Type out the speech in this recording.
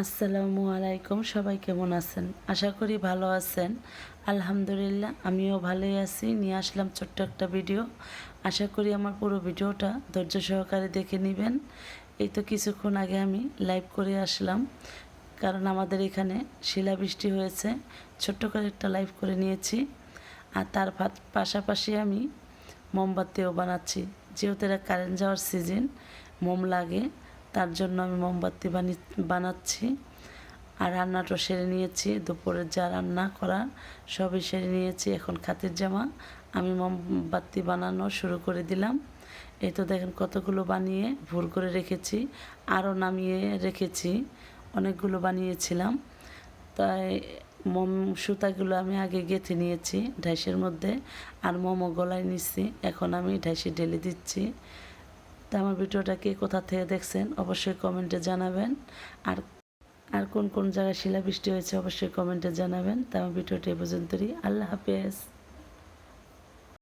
আসসালামু আলাইকুম। সবাই কেমন আছেন? আশা করি ভালো আছেন। আলহামদুলিল্লাহ আমিও ভালোই আছি। নিয়ে আসলাম ছোট্ট একটা ভিডিও। আশা করি আমার পুরো ভিডিওটা ধৈর্য সহকারে দেখে নিবেন। এই তো কিছুক্ষণ আগে আমি লাইভ করে আসলাম। কারণ আমাদের এখানে শিলাবৃষ্টি হয়েছে। ছোট্ট করে একটা লাইভ করে নিয়েছি। আর তার পাশাপাশি আমি মোমবাতিও বানাচ্ছি। যেহেতু এটা কারেন্ট যাওয়ার সিজন, মোম লাগে, তার জন্য আমি মোমবাতি বানাচ্ছি। আর রান্নাটা সেরে নিয়েছি, দুপুরের যা রান্না করা সবই সেরে নিয়েছি। এখন খাতির জামা আমি মোমবাতি বানানো শুরু করে দিলাম। এই তো দেখেন কতগুলো বানিয়ে ভুল করে রেখেছি, আরও নামিয়ে রেখেছি, অনেকগুলো বানিয়েছিলাম। তাই মোম সুতাগুলো আমি আগে গেঁথে নিয়েছি ঢাইসের মধ্যে, আর মোমো গলায় নিচ্ছি। এখন আমি ঢাইসে ঢেলে দিচ্ছি। তা আমার ভিডিওটা কে কোথা থেকে দেখছেন অবশ্যই কমেন্টে জানাবেন। আর আর কোন কোন জায়গায় শিলাবৃষ্টি হয়েছে অবশ্যই কমেন্টে জানাবেন। তা আমার ভিডিওটি এ পর্যন্তই। আল্লাহ হাফেজ।